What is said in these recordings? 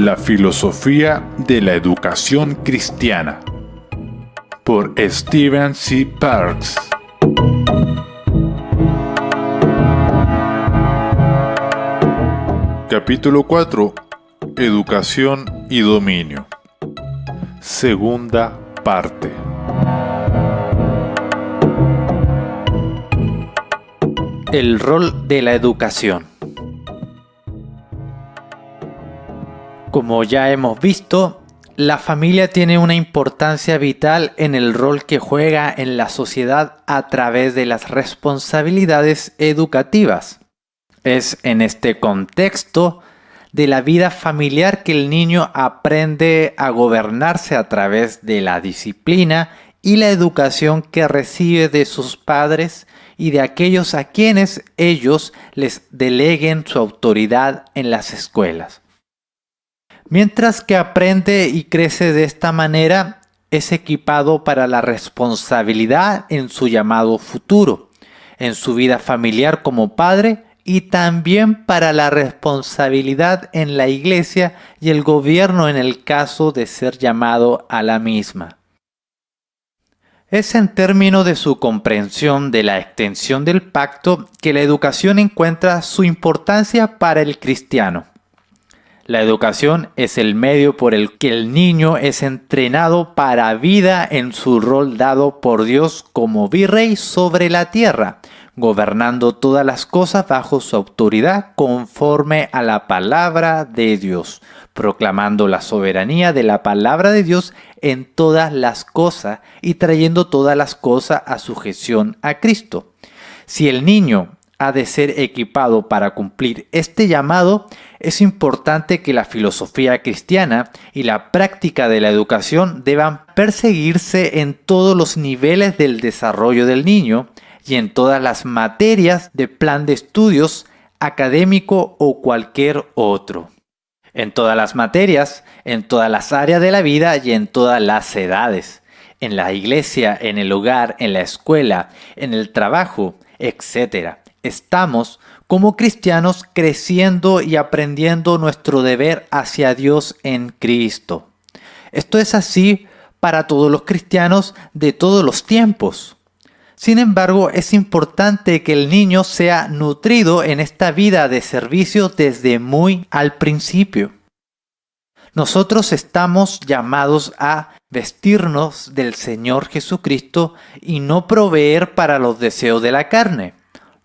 La filosofía de la educación cristiana, por Stephen C. Parks. Capítulo 4. Educación y dominio. Segunda parte. El rol de la educación. Como ya hemos visto, la familia tiene una importancia vital en el rol que juega en la sociedad a través de las responsabilidades educativas. Es en este contexto de la vida familiar que el niño aprende a gobernarse a través de la disciplina y la educación que recibe de sus padres y de aquellos a quienes ellos les deleguen su autoridad en las escuelas. Mientras que aprende y crece de esta manera, es equipado para la responsabilidad en su llamado futuro, en su vida familiar como padre y también para la responsabilidad en la iglesia y el gobierno en el caso de ser llamado a la misma. Es en términos de su comprensión de la extensión del pacto que la educación encuentra su importancia para el cristiano. La educación es el medio por el que el niño es entrenado para vida en su rol dado por Dios como virrey sobre la tierra, gobernando todas las cosas bajo su autoridad conforme a la palabra de Dios, proclamando la soberanía de la palabra de Dios en todas las cosas y trayendo todas las cosas a sujeción a Cristo. Si el niño ha de ser equipado para cumplir este llamado, es importante que la filosofía cristiana y la práctica de la educación deban perseguirse en todos los niveles del desarrollo del niño y en todas las materias de plan de estudios, académico o cualquier otro. En todas las materias, en todas las áreas de la vida y en todas las edades. En la iglesia, en el hogar, en la escuela, en el trabajo, etc. Estamos, como cristianos, creciendo y aprendiendo nuestro deber hacia Dios en Cristo. Esto es así para todos los cristianos de todos los tiempos. Sin embargo, es importante que el niño sea nutrido en esta vida de servicio desde muy al principio. Nosotros estamos llamados a vestirnos del Señor Jesucristo y no proveer para los deseos de la carne.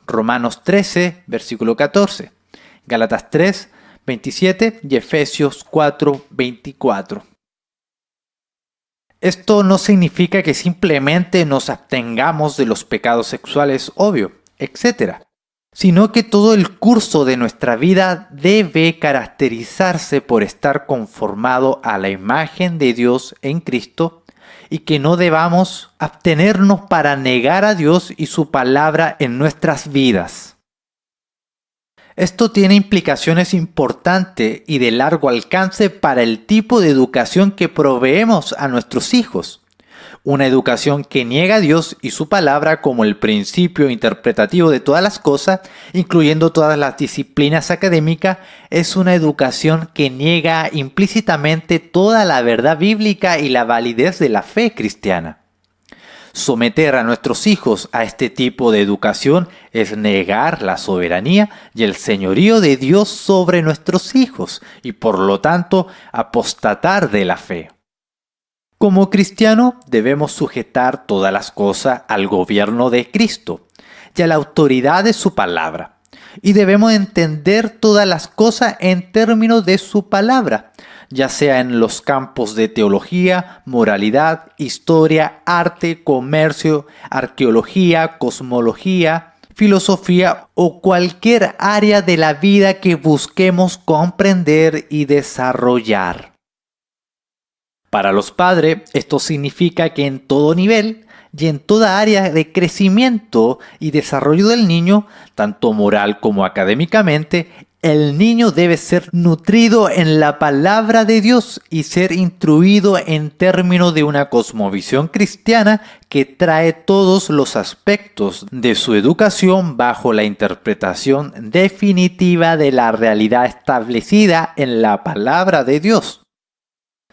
Romanos 13, versículo 14, Gálatas 3, 27 y Efesios 4, 24. Esto no significa que simplemente nos abstengamos de los pecados sexuales, obvio, etc., sino que todo el curso de nuestra vida debe caracterizarse por estar conformado a la imagen de Dios en Cristo y que no debamos abstenernos para negar a Dios y su palabra en nuestras vidas. Esto tiene implicaciones importantes y de largo alcance para el tipo de educación que proveemos a nuestros hijos. Una educación que niega a Dios y su palabra como el principio interpretativo de todas las cosas, incluyendo todas las disciplinas académicas, es una educación que niega implícitamente toda la verdad bíblica y la validez de la fe cristiana. Someter a nuestros hijos a este tipo de educación es negar la soberanía y el señorío de Dios sobre nuestros hijos y por lo tanto apostatar de la fe. Como cristiano debemos sujetar todas las cosas al gobierno de Cristo y a la autoridad de su palabra. Y debemos entender todas las cosas en términos de su palabra, ya sea en los campos de teología, moralidad, historia, arte, comercio, arqueología, cosmología, filosofía o cualquier área de la vida que busquemos comprender y desarrollar. Para los padres, esto significa que en todo nivel y en toda área de crecimiento y desarrollo del niño, tanto moral como académicamente, El niño debe ser nutrido en la palabra de Dios y ser instruido en términos de una cosmovisión cristiana que trae todos los aspectos de su educación bajo la interpretación definitiva de la realidad establecida en la palabra de Dios.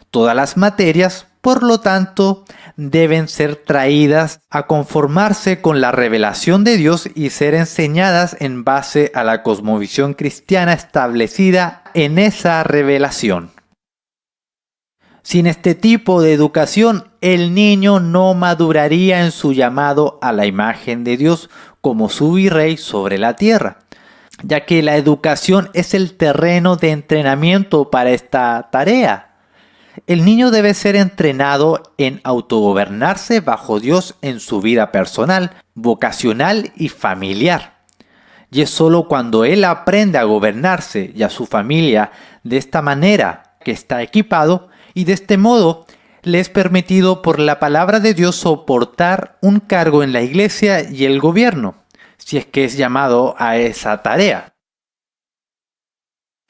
Todas las materias, por lo tanto, deben ser traídas a conformarse con la revelación de Dios y ser enseñadas en base a la cosmovisión cristiana establecida en esa revelación. Sin este tipo de educación, el niño no maduraría en su llamado a la imagen de Dios como su virrey sobre la tierra, ya que la educación es el terreno de entrenamiento para esta tarea. El niño debe ser entrenado en autogobernarse bajo Dios en su vida personal, vocacional y familiar. Y es solo cuando él aprende a gobernarse y a su familia de esta manera que está equipado y de este modo le es permitido por la palabra de Dios soportar un cargo en la iglesia y el gobierno, si es que es llamado a esa tarea.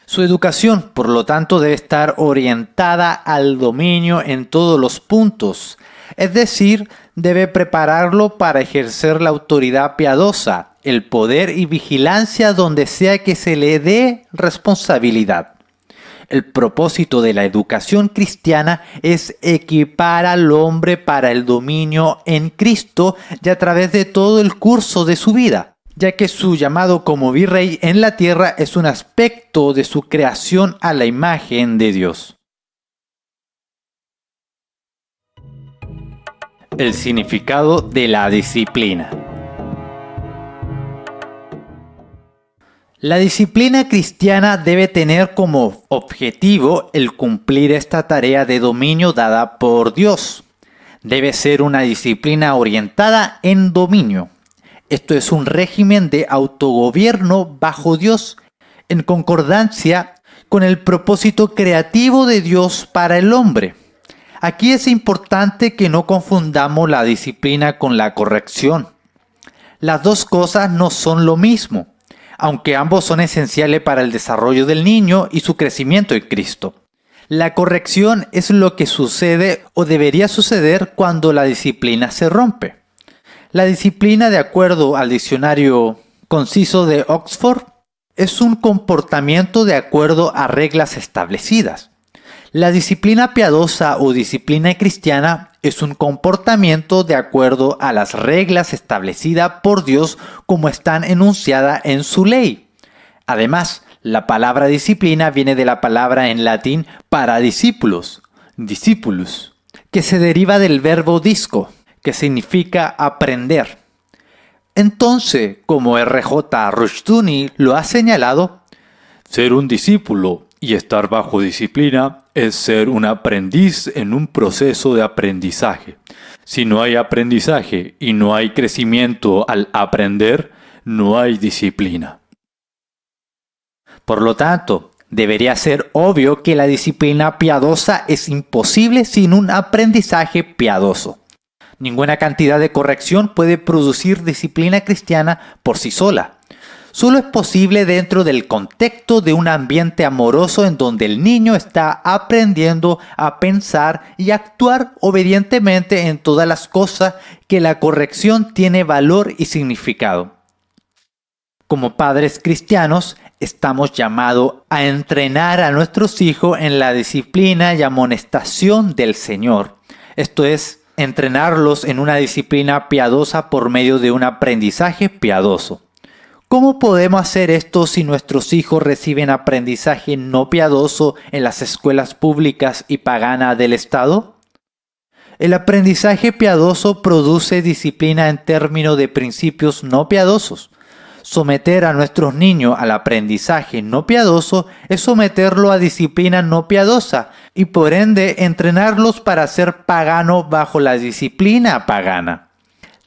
Su educación, por lo tanto, debe estar orientada al dominio en todos los puntos, es decir, debe prepararlo para ejercer la autoridad piadosa, el poder y vigilancia donde sea que se le dé responsabilidad. El propósito de la educación cristiana es equipar al hombre para el dominio en Cristo y a través de todo el curso de su vida, ya que su llamado como virrey en la tierra es un aspecto de su creación a la imagen de Dios. El significado de la disciplina. La disciplina cristiana debe tener como objetivo el cumplir esta tarea de dominio dada por Dios. Debe ser una disciplina orientada en dominio. Esto es un régimen de autogobierno bajo Dios, en concordancia con el propósito creativo de Dios para el hombre. Aquí es importante que no confundamos la disciplina con la corrección. Las dos cosas no son lo mismo, aunque ambos son esenciales para el desarrollo del niño y su crecimiento en Cristo. La corrección es lo que sucede o debería suceder cuando la disciplina se rompe. La disciplina, de acuerdo al diccionario conciso de Oxford, es un comportamiento de acuerdo a reglas establecidas. La disciplina piadosa o disciplina cristiana es un comportamiento de acuerdo a las reglas establecidas por Dios como están enunciadas en su ley. Además, la palabra disciplina viene de la palabra en latín para discípulos, discipulus, que se deriva del verbo disco, que significa aprender. Entonces, como R.J. Rushdoony lo ha señalado, ser un discípulo y estar bajo disciplina es ser un aprendiz en un proceso de aprendizaje. Si no hay aprendizaje y no hay crecimiento al aprender, no hay disciplina. Por lo tanto, debería ser obvio que la disciplina piadosa es imposible sin un aprendizaje piadoso. Ninguna cantidad de corrección puede producir disciplina cristiana por sí sola. Solo es posible dentro del contexto de un ambiente amoroso en donde el niño está aprendiendo a pensar y actuar obedientemente en todas las cosas que la corrección tiene valor y significado. Como padres cristianos, estamos llamados a entrenar a nuestros hijos en la disciplina y amonestación del Señor. Esto es, entrenarlos en una disciplina piadosa por medio de un aprendizaje piadoso. ¿Cómo podemos hacer esto si nuestros hijos reciben aprendizaje no piadoso en las escuelas públicas y paganas del Estado? El aprendizaje piadoso produce disciplina en términos de principios no piadosos. Someter a nuestros niños al aprendizaje no piadoso es someterlo a disciplina no piadosa y por ende entrenarlos para ser paganos bajo la disciplina pagana.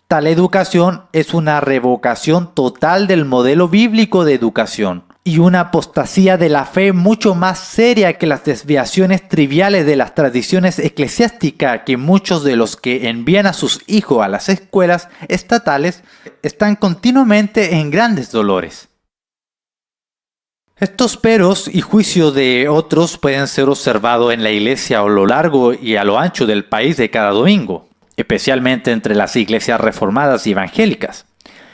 Tal educación es una revocación total del modelo bíblico de educación y una apostasía de la fe mucho más seria que las desviaciones triviales de las tradiciones eclesiásticas que muchos de los que envían a sus hijos a las escuelas estatales están continuamente en grandes dolores. Estos peros y juicios de otros pueden ser observados en la iglesia a lo largo y a lo ancho del país de cada domingo, especialmente entre las iglesias reformadas y evangélicas.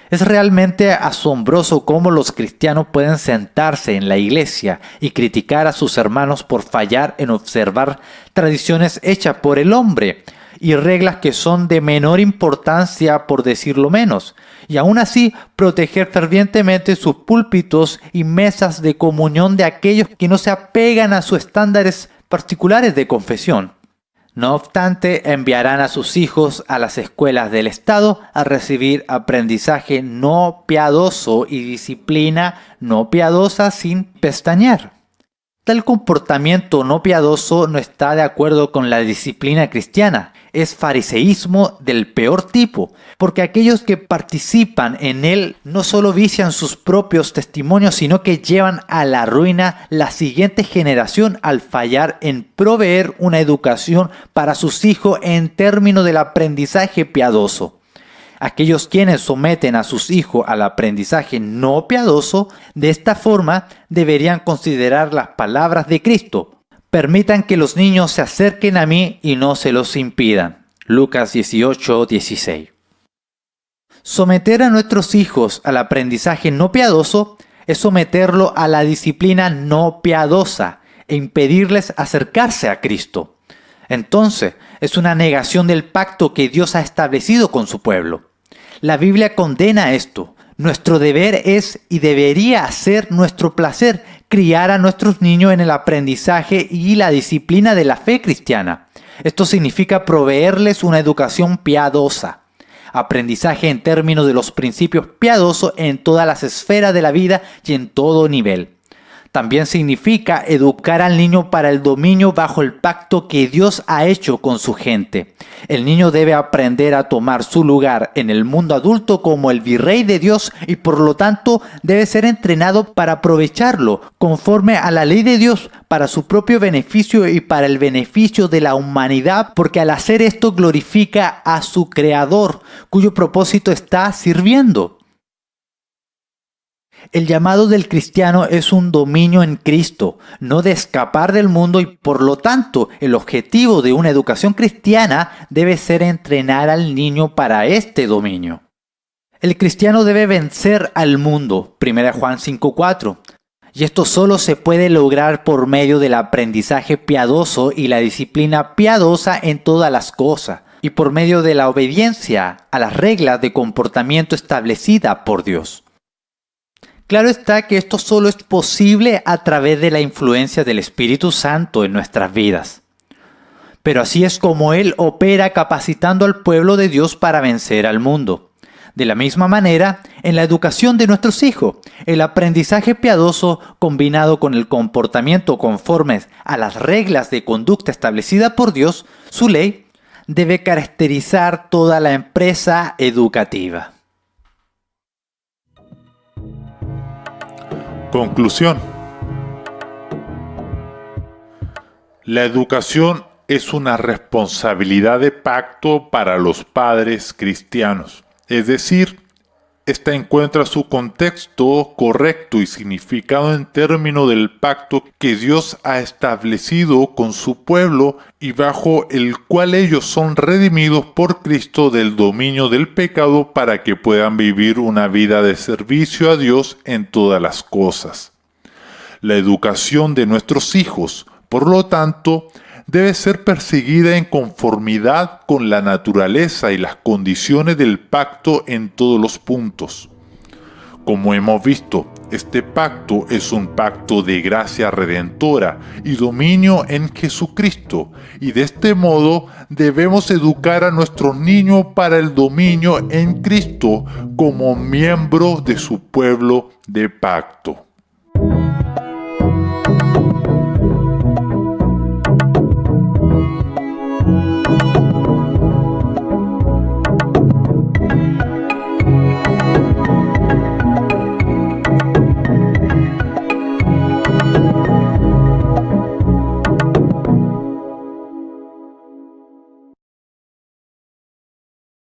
Es realmente asombroso cómo los cristianos pueden sentarse en la iglesia y criticar a sus hermanos por fallar en observar tradiciones hechas por el hombre y reglas que son de menor importancia, por decirlo menos, y aún así proteger fervientemente sus púlpitos y mesas de comunión de aquellos que no se apegan a sus estándares particulares de confesión. No obstante, enviarán a sus hijos a las escuelas del Estado a recibir aprendizaje no piadoso y disciplina no piadosa sin pestañear. Tal comportamiento no piadoso no está de acuerdo con la disciplina cristiana. Es fariseísmo del peor tipo, porque aquellos que participan en él no solo vician sus propios testimonios, sino que llevan a la ruina la siguiente generación al fallar en proveer una educación para sus hijos en términos del aprendizaje piadoso. Aquellos quienes someten a sus hijos al aprendizaje no piadoso, de esta forma deberían considerar las palabras de Cristo. Permitan que los niños se acerquen a mí y no se los impidan. Lucas 18:16. Someter a nuestros hijos al aprendizaje no piadoso es someterlo a la disciplina no piadosa e impedirles acercarse a Cristo. Entonces, es una negación del pacto que Dios ha establecido con su pueblo. La Biblia condena esto. Nuestro deber es y debería ser nuestro placer criar a nuestros niños en el aprendizaje y la disciplina de la fe cristiana. Esto significa proveerles una educación piadosa. Aprendizaje en términos de los principios piadosos en todas las esferas de la vida y en todo nivel. También significa educar al niño para el dominio bajo el pacto que Dios ha hecho con su gente. El niño debe aprender a tomar su lugar en el mundo adulto como el virrey de Dios y por lo tanto debe ser entrenado para aprovecharlo conforme a la ley de Dios para su propio beneficio y para el beneficio de la humanidad, porque al hacer esto glorifica a su Creador, cuyo propósito está sirviendo. El llamado del cristiano es un dominio en Cristo, no de escapar del mundo, y por lo tanto el objetivo de una educación cristiana debe ser entrenar al niño para este dominio. El cristiano debe vencer al mundo, 1 Juan 5:4, y esto solo se puede lograr por medio del aprendizaje piadoso y la disciplina piadosa en todas las cosas, y por medio de la obediencia a las reglas de comportamiento establecidas por Dios. Claro está que esto solo es posible a través de la influencia del Espíritu Santo en nuestras vidas. Pero así es como Él opera capacitando al pueblo de Dios para vencer al mundo. De la misma manera, en la educación de nuestros hijos, el aprendizaje piadoso combinado con el comportamiento conforme a las reglas de conducta establecidas por Dios, su ley, debe caracterizar toda la empresa educativa. Conclusión. La educación es una responsabilidad de pacto para los padres cristianos. Es decir, esta encuentra su contexto correcto y significado en términos del pacto que Dios ha establecido con su pueblo y bajo el cual ellos son redimidos por Cristo del dominio del pecado para que puedan vivir una vida de servicio a Dios en todas las cosas. La educación de nuestros hijos, por lo tanto, debe ser perseguida en conformidad con la naturaleza y las condiciones del pacto en todos los puntos. Como hemos visto, este pacto es un pacto de gracia redentora y dominio en Jesucristo, y de este modo debemos educar a nuestros niños para el dominio en Cristo como miembros de su pueblo de pacto.